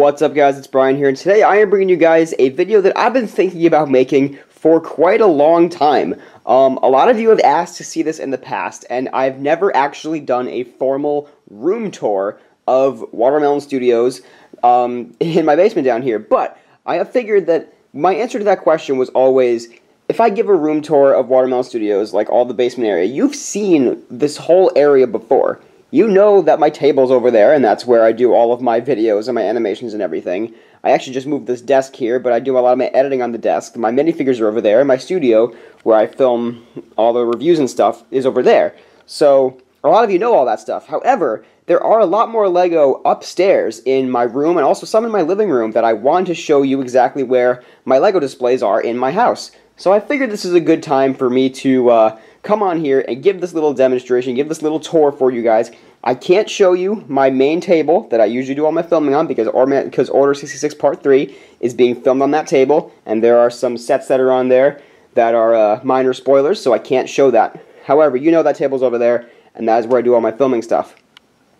What's up, guys? It's Brian here, and today I am bringing you guys a video that I've been thinking about making for quite a long time. A lot of you have asked to see this in the past, and I've never actually done a formal room tour of Watermelon Studios in my basement down here, but I have figured that my answer to that question was always, if I give a room tour of Watermelon Studios, like all the basement area, you've seen this whole area before. You know that my table's over there, and that's where I do all of my videos and my animations and everything. I actually just moved this desk here, but I do a lot of my editing on the desk. My minifigures are over there, and my studio, where I film all the reviews and stuff, is over there. So, a lot of you know all that stuff. However, there are a lot more Lego upstairs in my room, and also some in my living room, that I want to show you exactly where my Lego displays are in my house. So I figured this is a good time for me to come on here and give this little demonstration, give this little tour for you guys. I can't show you my main table that I usually do all my filming on because Order 66 Part 3 is being filmed on that table, and there are some sets that are on there that are minor spoilers, so I can't show that. However, you know that table's over there, and that is where I do all my filming stuff.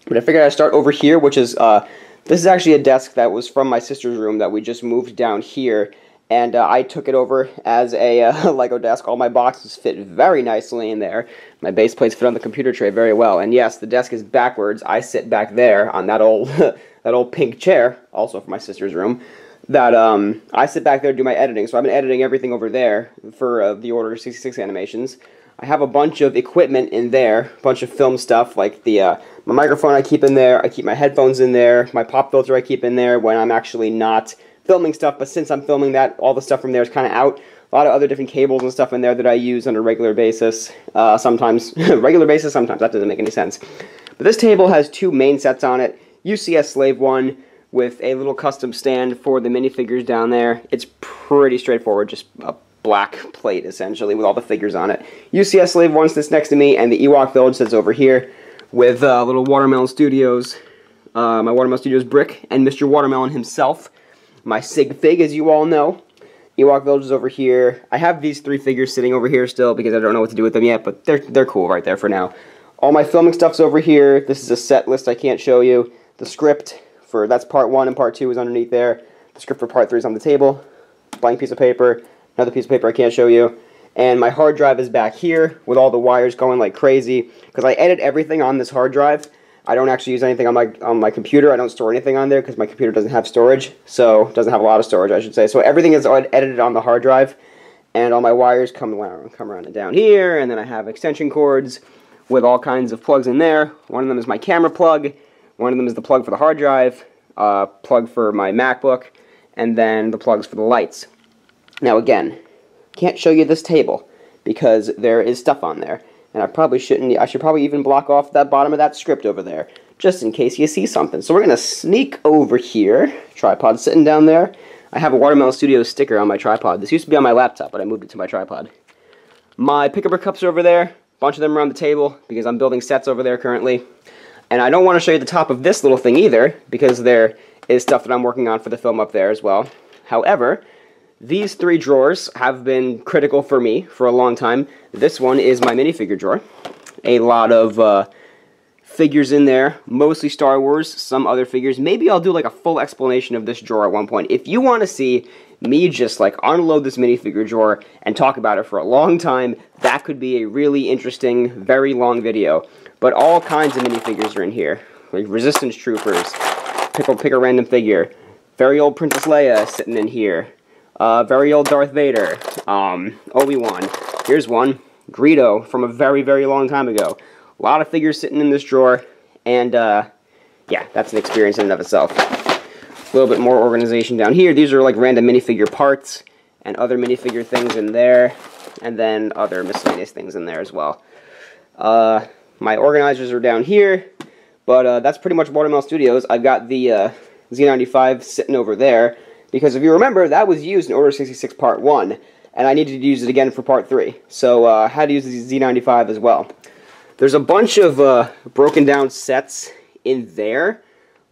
But I figured I'd start over here, which is, this is actually a desk that was from my sister's room that we just moved down here. And I took it over as a Lego desk. All my boxes fit very nicely in there. My base plates fit on the computer tray very well. And yes, the desk is backwards. I sit back there on that old that old pink chair, also from my sister's room. That I sit back there to do my editing. So I've been editing everything over there for the Order 66 animations. I have a bunch of equipment in there, a bunch of film stuff, like the my microphone I keep in there. I keep my headphones in there. My pop filter I keep in there when I'm actually not filming stuff, but since I'm filming that, all the stuff from there is kind of out. A lot of other different cables and stuff in there that I use on a regular basis. Sometimes, regular basis, sometimes. That doesn't make any sense. But this table has two main sets on it. UCS Slave 1 with a little custom stand for the minifigures down there. It's pretty straightforward, just a black plate, essentially, with all the figures on it. UCS Slave 1 sits next to me, and the Ewok Village sits over here with little Watermelon Studios, my Watermelon Studios brick, and Mr. Watermelon himself. My Sig Fig, as you all know. Ewok Village is over here. I have these three figures sitting over here still because I don't know what to do with them yet, but they're cool right there for now. All my filming stuff's over here. This is a set list I can't show you. The script for, that's part 1 and part 2 is underneath there. The script for part 3 is on the table. Blank piece of paper. Another piece of paper I can't show you. And my hard drive is back here with all the wires going like crazy because I edit everything on this hard drive. I don't actually use anything on my computer. I don't store anything on there because my computer doesn't have storage. So, it doesn't have a lot of storage, I should say. So, everything is edited on the hard drive. And all my wires come around and down here. And then I have extension cords with all kinds of plugs in there. One of them is my camera plug. One of them is the plug for the hard drive. Plug for my MacBook. And then the plugs for the lights. Now, again, can't show you this table because there is stuff on there. And I probably shouldn't, I should probably even block off that bottom of that script over there, just in case you see something. So we're going to sneak over here. Tripod sitting down there. I have a Watermelon Studios sticker on my tripod. This used to be on my laptop, but I moved it to my tripod. My pick-up cups are over there. A bunch of them are on the table, because I'm building sets over there currently. And I don't want to show you the top of this little thing either, because there is stuff that I'm working on for the film up there as well. However, these three drawers have been critical for me for a long time. This one is my minifigure drawer. A lot of figures in there, mostly Star Wars, some other figures. Maybe I'll do like a full explanation of this drawer at one point. If you want to see me just like unload this minifigure drawer and talk about it for a long time, that could be a really interesting, very long video. But all kinds of minifigures are in here. Like Resistance Troopers, pick a random figure. Very old Princess Leia sitting in here. Very old Darth Vader, Obi-Wan, here's one, Greedo from a very, very long time ago. A lot of figures sitting in this drawer, and, yeah, that's an experience in and of itself. A little bit more organization down here. These are like random minifigure parts, and other minifigure things in there, and then other miscellaneous things in there as well. My organizers are down here, but, that's pretty much Watermelon Studios. I've got the, Z95 sitting over there. Because if you remember, that was used in Order 66 Part 1, and I needed to use it again for Part 3. So I had to use the Z95 as well. There's a bunch of broken down sets in there.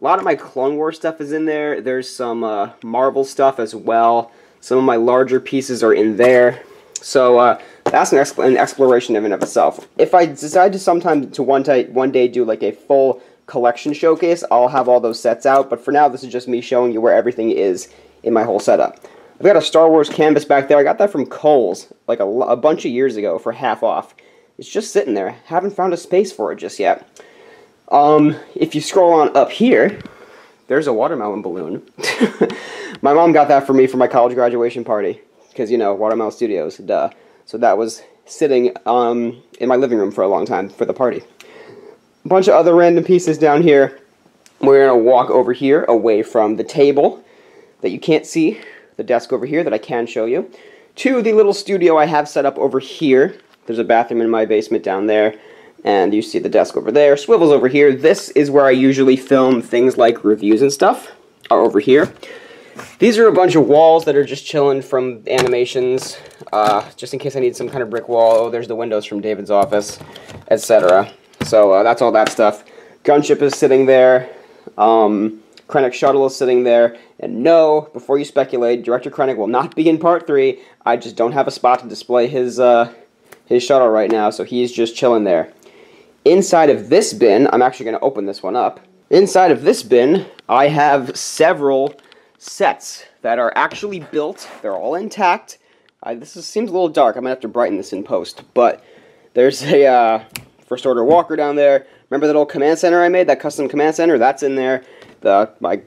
A lot of my Clone Wars stuff is in there. There's some Marvel stuff as well. Some of my larger pieces are in there. So that's an exploration in and of itself. If I decide to one day do like a full collection showcase, I'll have all those sets out, but for now, this is just me showing you where everything is in my whole setup. I've got a Star Wars canvas back there. I got that from Kohl's like a bunch of years ago for half off. It's just sitting there. Haven't found a space for it just yet. If you scroll on up here, there's a watermelon balloon. My mom got that for me for my college graduation party, because, you know, Watermelon Studios, duh. So that was sitting in my living room for a long time for the party. A bunch of other random pieces down here. We're going to walk over here away from the table that you can't see, the desk over here that I can show you, to the little studio I have set up over here. There's a bathroom in my basement down there, and you see the desk over there, swivels over here. This is where I usually film things like reviews and stuff, are over here. These are a bunch of walls that are just chilling from animations, just in case I need some kind of brick wall. Oh, there's the windows from David's office, etc. So that's all that stuff. Gunship is sitting there. Krennic Shuttle is sitting there. And no, before you speculate, Director Krennic will not be in Part 3. I just don't have a spot to display his shuttle right now, so he's just chilling there. Inside of this bin, I'm actually going to open this one up. Inside of this bin, I have several sets that are actually built. They're all intact. This seems a little dark. I'm going to have to brighten this in post. But there's a First Order Walker down there. Remember that old command center I made? That custom command center? That's in there. My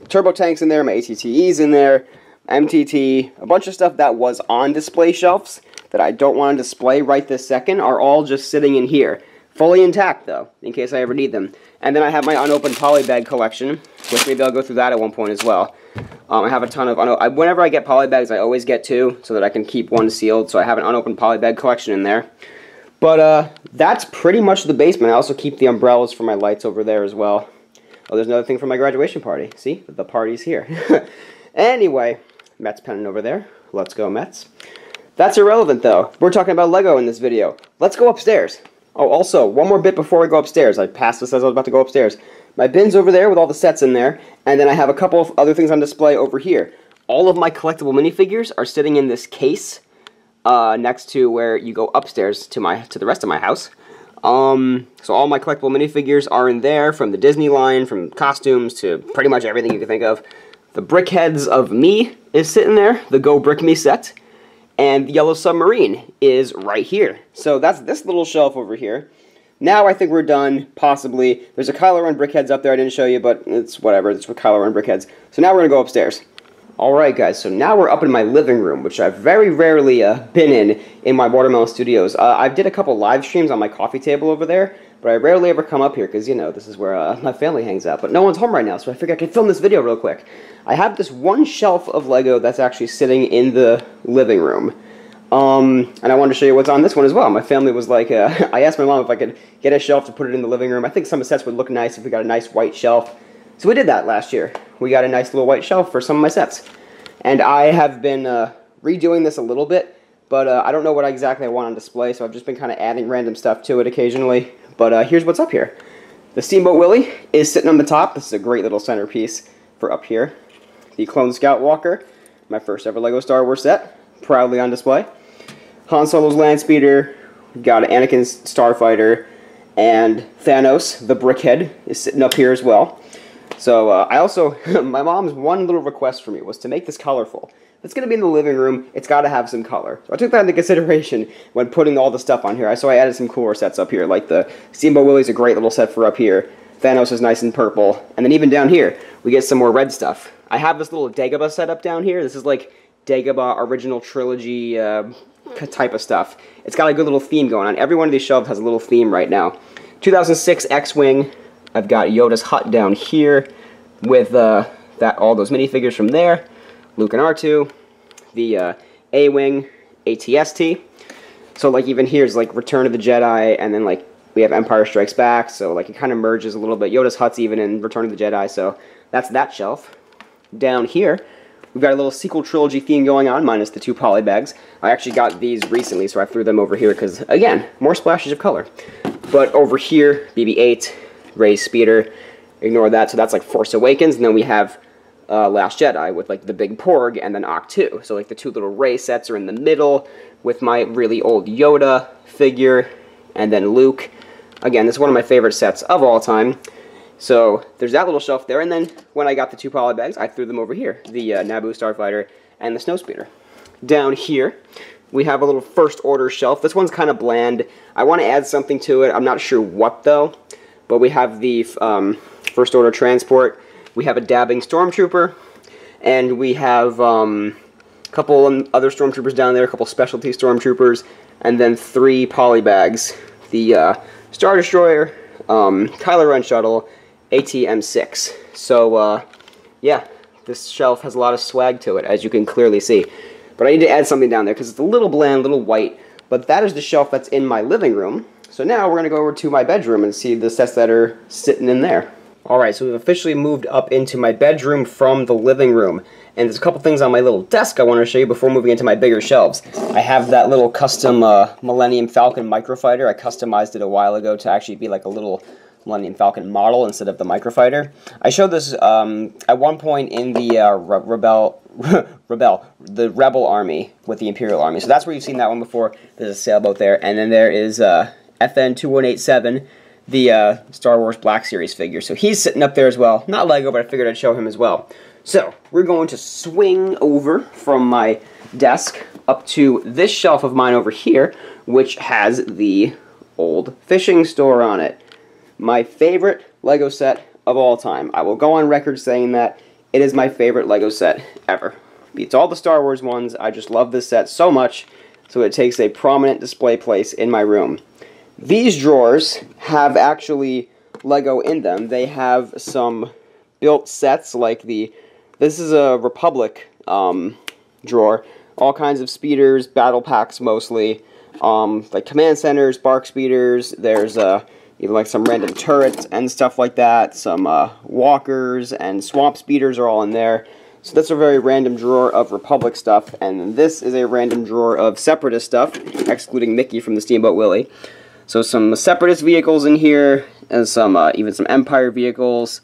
turbo tank's in there. My ATTE's in there. MTT. A bunch of stuff that was on display shelves that I don't want to display right this second are all just sitting in here. Fully intact, though, in case I ever need them. And then I have my unopened polybag collection, which maybe I'll go through that at one point as well. I have a ton of... whenever I get polybags, I always get two, so that I can keep one sealed, so I have an unopened polybag collection in there. But that's pretty much the basement. I also keep the umbrellas for my lights over there as well. Oh, there's another thing for my graduation party. See? The party's here. Anyway, Mets pennant over there. Let's go, Mets. That's irrelevant, though. We're talking about Lego in this video. Let's go upstairs. Oh, also, one more bit before we go upstairs. I passed this as I was about to go upstairs. My bin's over there with all the sets in there, and then I have a couple of other things on display over here. All of my collectible minifigures are sitting in this case next to where you go upstairs to the rest of my house. So all my collectible minifigures are in there, from the Disney line, from costumes to pretty much everything you can think of. The Brickheads of Me is sitting there, the Go Brick Me set. And the Yellow Submarine is right here. So that's this little shelf over here. Now I think we're done, possibly. There's a Kylo Ren Brickheads up there I didn't show you, but it's whatever. It's for Kylo Ren Brickheads. So now we're going to go upstairs. Alright guys, so now we're up in my living room, which I've very rarely been in my Watermelon Studios. I did a couple live streams on my coffee table over there, but I rarely ever come up here because, you know, this is where my family hangs out. But no one's home right now, so I figured I could film this video real quick. I have this one shelf of Lego that's actually sitting in the living room. And I wanted to show you what's on this one as well. My family was like, I asked my mom if I could get a shelf to put it in the living room. I think some of the sets would look nice if we got a nice white shelf. So we did that last year. We got a nice little white shelf for some of my sets. And I have been redoing this a little bit, but I don't know what exactly I want on display, so I've just been kind of adding random stuff to it occasionally. But here's what's up here. The Steamboat Willie is sitting on the top. This is a great little centerpiece for up here. The Clone Scout Walker, my first ever Lego Star Wars set, proudly on display. Han Solo's Land Speeder, we've got Anakin's Starfighter, and Thanos, the Brickhead, is sitting up here as well. So I also, my mom's one little request for me was to make this colorful. If it's going to be in the living room, it's got to have some color. So I took that into consideration when putting all the stuff on here. So I added some cooler sets up here, like the Steamboat Willie's a great little set for up here. Thanos is nice and purple. And then even down here, we get some more red stuff. I have this little Dagobah setup down here. This is like Dagobah original trilogy type of stuff. It's got a good little theme going on. Every one of these shelves has a little theme right now. 2006 X-Wing. I've got Yoda's hut down here with all those minifigures from there. Luke and R2. The A-Wing ATST. So like even here's like Return of the Jedi, and then like we have Empire Strikes Back, so like it kind of merges a little bit. Yoda's hut's even in Return of the Jedi, so that's that shelf. Down here, we've got a little sequel trilogy theme going on, minus the two poly bags. I actually got these recently, so I threw them over here because, again, more splashes of color. But over here, BB-8, Rey's Speeder, ignore that, so that's like Force Awakens, and then we have Last Jedi with like the big Porg, and then Octu. So like the two little Rey sets are in the middle with my really old Yoda figure, and then Luke. Again, this is one of my favorite sets of all time. So there's that little shelf there, and then when I got the 2 poly bags, I threw them over here, the Naboo Starfighter and the Snowspeeder. Down here, we have a little First Order shelf. This one's kind of bland. I want to add something to it. I'm not sure what, though. But we have the First Order transport. We have a dabbing Stormtrooper. And we have a couple other Stormtroopers down there, a couple specialty Stormtroopers. And then 3 poly bags. The Star Destroyer, Kylo Ren Shuttle, AT-M6. So, yeah, this shelf has a lot of swag to it, as you can clearly see. But I need to add something down there because it's a little bland, a little white. But that is the shelf that's in my living room. So now we're going to go over to my bedroom and see the sets that are sitting in there. Alright, so we've officially moved up into my bedroom from the living room. And there's a couple things on my little desk I want to show you before moving into my bigger shelves. I have that little custom Millennium Falcon microfighter. I customized it a while ago to actually be like a little Millennium Falcon model instead of the microfighter. I showed this at one point in the Rebel Army with the Imperial Army. So that's where you've seen that one before. There's a sailboat there. And then there is FN 2187, the Star Wars Black Series figure. So he's sitting up there as well. Not Lego, but I figured I'd show him as well. So we're going to swing over from my desk up to this shelf of mine over here, which has the old fishing store on it. My favorite Lego set of all time. I will go on record saying that it is my favorite Lego set ever. Beats all the Star Wars ones. I just love this set so much, so it takes a prominent display place in my room. These drawers have actually Lego in them. They have some built sets like this is a Republic drawer. All kinds of speeders, battle packs mostly, like command centers, bark speeders. There's even like some random turrets and stuff like that. Some walkers and swamp speeders are all in there. So that's a very random drawer of Republic stuff, and this is a random drawer of Separatist stuff, excluding Mickey from the Steamboat Willie. So some Separatist vehicles in here, and some even some Empire vehicles.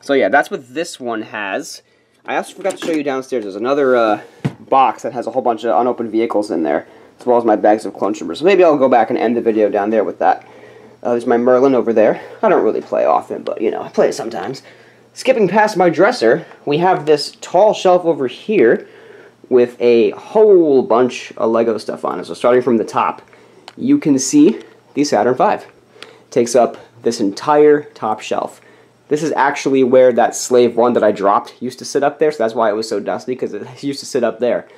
So yeah, that's what this one has. I also forgot to show you downstairs. There's another box that has a whole bunch of unopened vehicles in there, as well as my bags of clone troopers. So maybe I'll go back and end the video down there with that. There's my Merlin over there. I don't really play often, but you know, I play sometimes. Skipping past my dresser, we have this tall shelf over here with a whole bunch of Lego stuff on it. So starting from the top, you can see the Saturn V. Takes up this entire top shelf. This is actually where that Slave 1 that I dropped used to sit up there, so that's why it was so dusty, because it used to sit up there.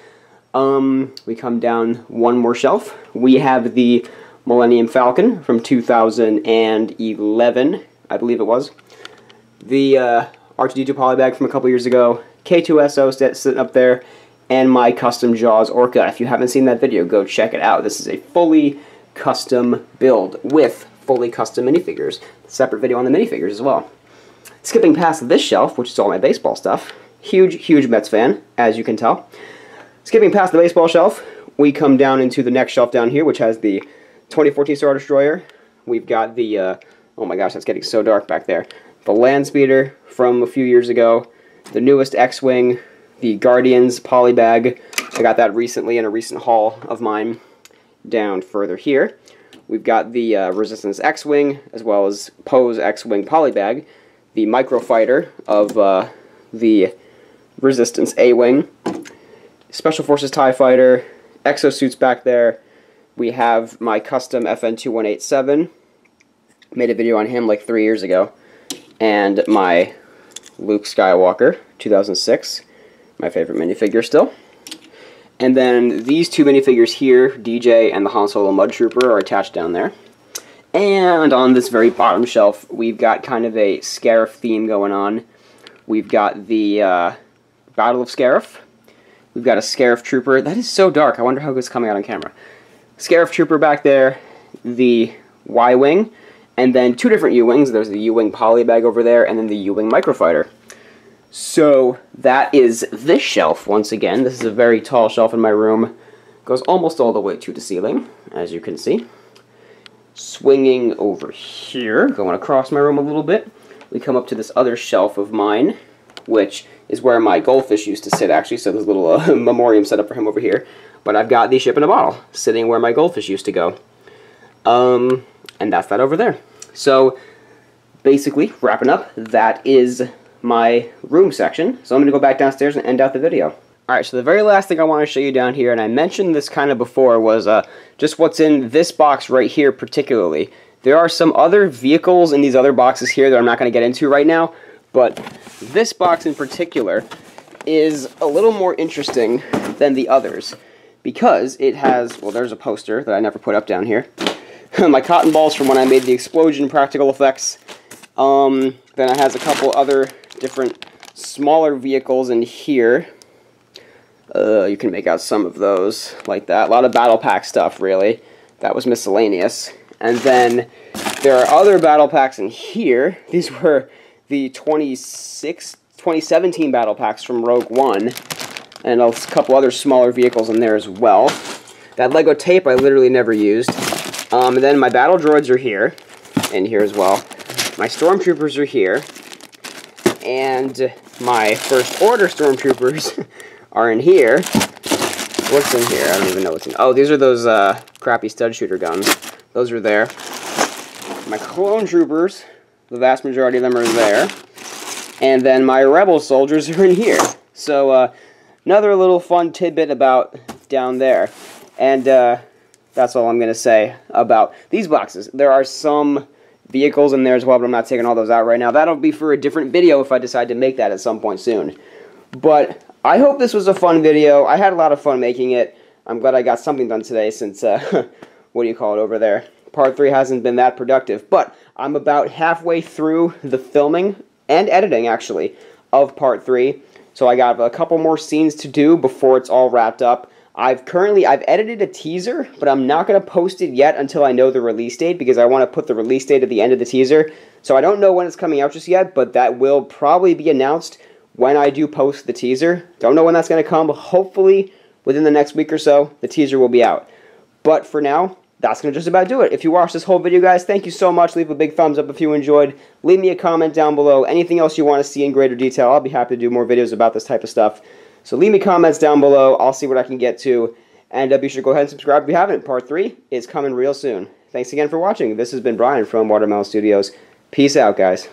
We come down one more shelf. We have the Millennium Falcon from 2011, I believe it was. The R2-D2 polybag from a couple years ago. K2SO sitting up there. And my custom Jaws Orca. If you haven't seen that video, go check it out. This is a fully custom build with fully custom minifigures. Separate video on the minifigures as well. Skipping past this shelf, which is all my baseball stuff. Huge, huge Mets fan, as you can tell. Skipping past the baseball shelf, we come down into the next shelf down here, which has the 2014 Star Destroyer. We've got the, oh my gosh, that's getting so dark back there. The Land Speeder from a few years ago. The newest X-Wing. The Guardians polybag. I got that recently in a recent haul of mine. Down further here, we've got the Resistance X-Wing, as well as Poe's X-Wing polybag. The Microfighter of the Resistance A-Wing. Special Forces TIE Fighter. Exosuits back there. We have my custom FN 2187. Made a video on him like 3 years ago. And my Luke Skywalker, 2006. My favorite minifigure still. And then these two minifigures here, DJ and the Han Solo Mud Trooper, are attached down there. And on this very bottom shelf, we've got kind of a Scarif theme going on. We've got the Battle of Scarif. We've got a Scarif Trooper. That is so dark. I wonder how it's coming out on camera. Scarif Trooper back there. The Y-Wing. And then two different U-Wings. There's the U-Wing polybag over there, and then the U-Wing Microfighter. So that is this shelf once again. This is a very tall shelf in my room. Goes almost all the way to the ceiling, as you can see. Swinging over here, going across my room a little bit, we come up to this other shelf of mine, which is where my goldfish used to sit actually, so there's a little memoriam set up for him over here. But I've got the ship in a bottle, sitting where my goldfish used to go. And that's that over there. So, basically, wrapping up, that is my room section. So I'm going to go back downstairs and end out the video. Alright, so the very last thing I want to show you down here, and I mentioned this kind of before, was just what's in this box right here particularly. There are some other vehicles in these other boxes here that I'm not going to get into right now, but this box in particular is a little more interesting than the others, because it has, well, there's a poster that I never put up down here. My cotton balls from when I made the explosion practical effects. Then it has a couple other different smaller vehicles in here. You can make out some of those like that. A lot of battle pack stuff, really. That was miscellaneous. And then there are other battle packs in here. These were the 2017 battle packs from Rogue One. And a couple other smaller vehicles in there as well. That Lego tape I literally never used. And then my battle droids are here. In here as well. My stormtroopers are here. And my First Order stormtroopers are in here. What's in here? I don't even know what's in. Oh, these are those crappy stud shooter guns. Those are there. My clone troopers, the vast majority of them are there. And then my rebel soldiers are in here. So, another little fun tidbit about down there. And that's all I'm going to say about these boxes. There are some vehicles in there as well, but I'm not taking all those out right now. That'll be for a different video if I decide to make that at some point soon. But I hope this was a fun video. I had a lot of fun making it. I'm glad I got something done today since, what do you call it over there? Part 3 hasn't been that productive. But I'm about halfway through the filming and editing, actually, of Part 3. So I got a couple more scenes to do before it's all wrapped up. I've edited a teaser, but I'm not going to post it yet until I know the release date, because I want to put the release date at the end of the teaser. So I don't know when it's coming out just yet, but that will probably be announced when I do post the teaser. Don't know when that's going to come, but hopefully within the next week or so, the teaser will be out. But for now, that's going to just about do it. If you watched this whole video, guys, thank you so much. Leave a big thumbs up if you enjoyed. Leave me a comment down below. Anything else you want to see in greater detail, I'll be happy to do more videos about this type of stuff. So leave me comments down below. I'll see what I can get to. And be sure to go ahead and subscribe if you haven't. Part 3 is coming real soon. Thanks again for watching. This has been Brian from Watermelon Studios. Peace out, guys.